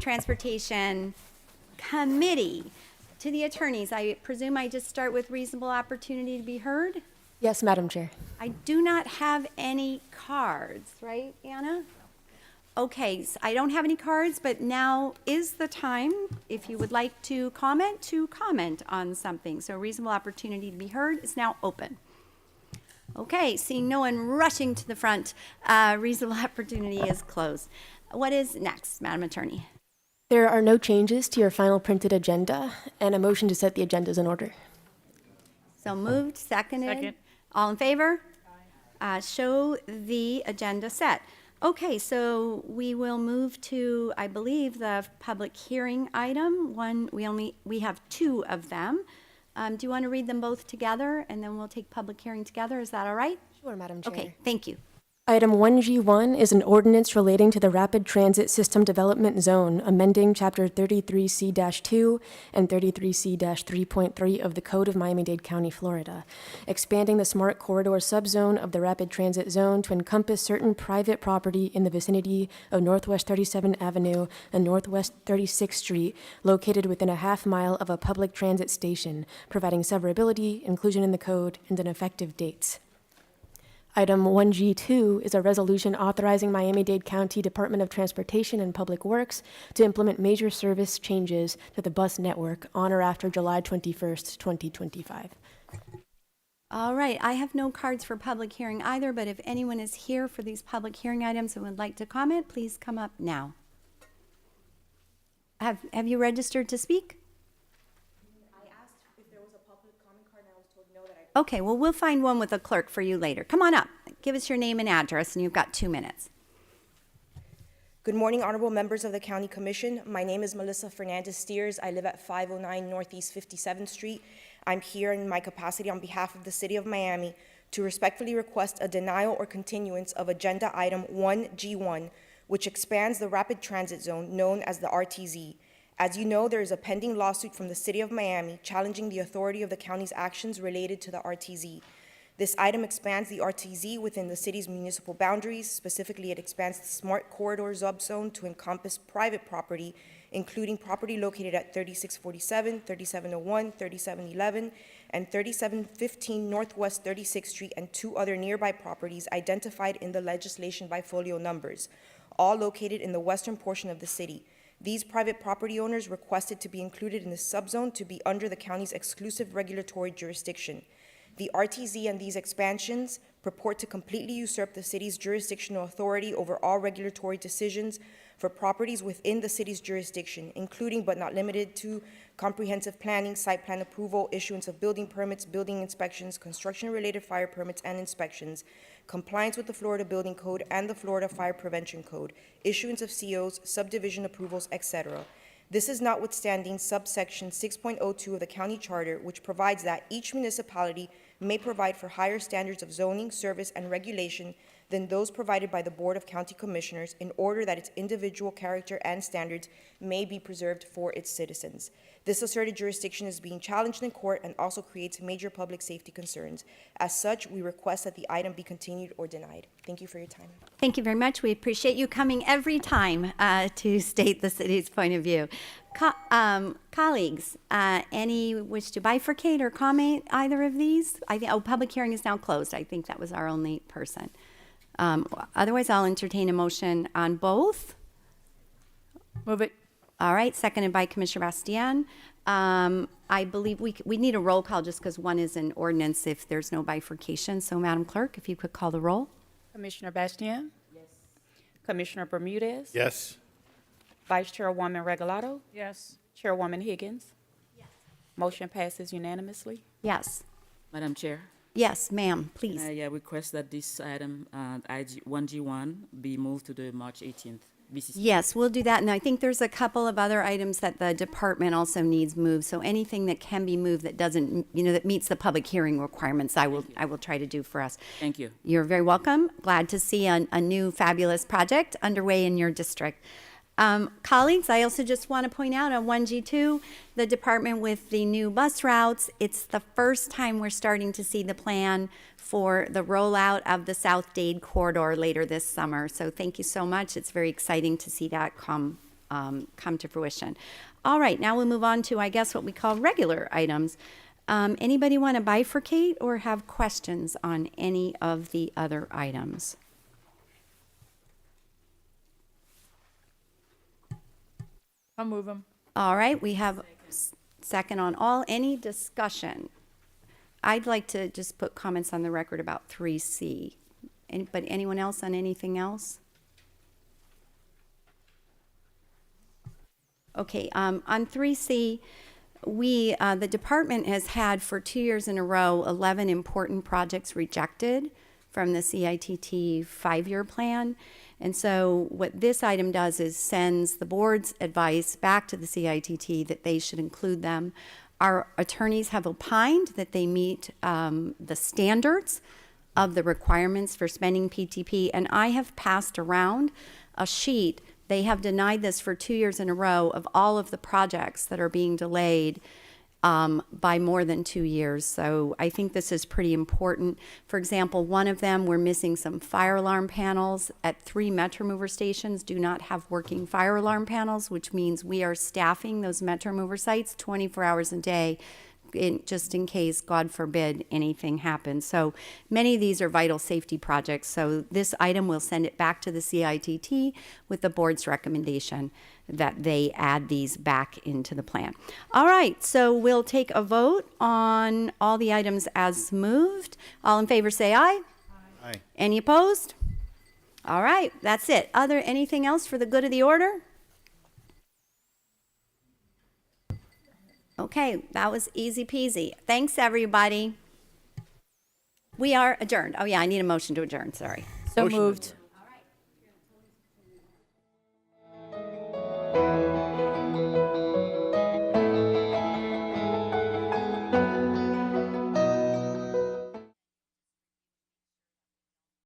Transportation Committee. To the attorneys, I presume I just start with reasonable opportunity to be heard? Yes, Madam Chair. I do not have any cards, right, Anna? Okay, so I don't have any cards, but now is the time, if you would like to comment on something. So reasonable opportunity to be heard is now open. Okay, seeing no one rushing to the front, reasonable opportunity is closed. What is next, Madam Attorney? There are no changes to your final printed agenda, and a motion to set the agenda is in order. So moved, seconded. Second. All in favor? Show the agenda set. Okay, so we will move to, I believe, the public hearing item. We have two of them. Do you want to read them both together, and then we'll take public hearing together? Is that all right? Sure, Madam Chair. Okay, thank you. Item 1G1 is an ordinance relating to the Rapid Transit System Development Zone, amending Chapter 33C-2 and 33C-3.3 of the Code of Miami-Dade County, Florida, expanding the Smart Corridor subzone of the Rapid Transit Zone to encompass certain private property in the vicinity of Northwest 37th Avenue and Northwest 36th Street, located within a half-mile of a public transit station, providing severability, inclusion in the code, and an effective date. Item 1G2 is a resolution authorizing Miami-Dade County Department of Transportation and Public Works to implement major service changes to the bus network on or after July 21st, 2025. All right, I have no cards for public hearing either, but if anyone is here for these public hearing items and would like to comment, please come up now. Have you registered to speak? Okay, well, we'll find one with a clerk for you later. Come on up. Give us your name and address, and you've got 2 minutes. Good morning, honorable members of the County Commission. My name is Melissa Fernandez-Steers. I live at 509 Northeast 57th Street. I'm here in my capacity on behalf of the City of Miami to respectfully request a denial or continuance of Agenda Item 1G1, which expands the Rapid Transit Zone known as the RTZ. As you know, there is a pending lawsuit from the City of Miami challenging the authority of the county's actions related to the RTZ. This item expands the RTZ within the city's municipal boundaries. Specifically, it expands the Smart Corridor subzone to encompass private property, including property located at 3647, 3701, 3711, and 3715 Northwest 36th Street, and 2 other nearby properties identified in the legislation by folio numbers, all located in the western portion of the city. These private property owners requested to be included in the subzone to be under the county's exclusive regulatory jurisdiction. The RTZ and these expansions purport to completely usurp the city's jurisdictional authority over all regulatory decisions for properties within the city's jurisdiction, including but not limited to comprehensive planning, site plan approval, issuance of building permits, building inspections, construction-related fire permits and inspections, compliance with the Florida Building Code and the Florida Fire Prevention Code, issuance of COs, subdivision approvals, etc. This is notwithstanding subsection 6.02 of the county charter, which provides that each municipality may provide for higher standards of zoning, service, and regulation than those provided by the Board of County Commissioners in order that its individual character and standards may be preserved for its citizens. This asserted jurisdiction is being challenged in court and also creates major public safety concerns. As such, we request that the item be continued or denied. Thank you for your time. Thank you very much. We appreciate you coming every time to state the city's point of view. Colleagues, any wish to bifurcate or comment either of these? Public hearing is now closed. I think that was our only person. Otherwise, I'll entertain a motion on both. Move it. All right, seconded by Commissioner Bastian. I believe we need a roll call just because one is an ordinance if there's no bifurcation. So, Madam Clerk, if you could call the roll. Commissioner Bastian? Yes. Commissioner Bermudez? Yes. Vice Chairwoman Regalado? Yes. Chairwoman Higgins? Yes. Motion passes unanimously. Yes. Madam Chair, Yes, ma'am, please. I request that this item, 1G1, be moved to the March 18th BCC. Yes, we'll do that. And I think there's a couple of other items that the department also needs moved. So anything that can be moved that doesn't, that meets the public hearing requirements, I will try to do for us. Thank you. You're very welcome. Glad to see a new fabulous project underway in your district. Colleagues, I also just want to point out on 1G2, the department with the new bus routes, it's the first time we're starting to see the plan for the rollout of the South Dade corridor later this summer. So thank you so much. It's very exciting to see that come come to fruition. All right, now we'll move on to, I guess, what we call regular items. Anybody want to bifurcate or have questions on any of the other items? I'll move them. All right, we have second on all. Any discussion? I'd like to just put comments on the record about 3C. But anyone else on anything else? Okay, on 3C, the department has had for 2 years in a row 11 important projects rejected from the CITT 5-year plan. And so what this item does is sends the board's advice back to the CITT that they should include them. Our attorneys have opined that they meet the standards of the requirements for spending PTP, and I have passed around a sheet. They have denied this for 2 years in a row of all of the projects that are being delayed by more than 2 years. So I think this is pretty important. For example, one of them, we're missing some fire alarm panels at 3 Metro Mover stations do not have working fire alarm panels, which means we are staffing those Metro Mover sites 24 hours a day just in case, God forbid, anything happens. So many of these are vital safety projects. So this item will send it back to the CITT with the board's recommendation that they add these back into the plan. All right, so we'll take a vote on all the items as moved. All in favor say aye. Aye. Any opposed? All right, that's it. Anything else for the good of the order? Okay, that was easy peasy. Thanks, everybody. We are adjourned. Oh, yeah, I need a motion to adjourn, sorry. So Motion. moved.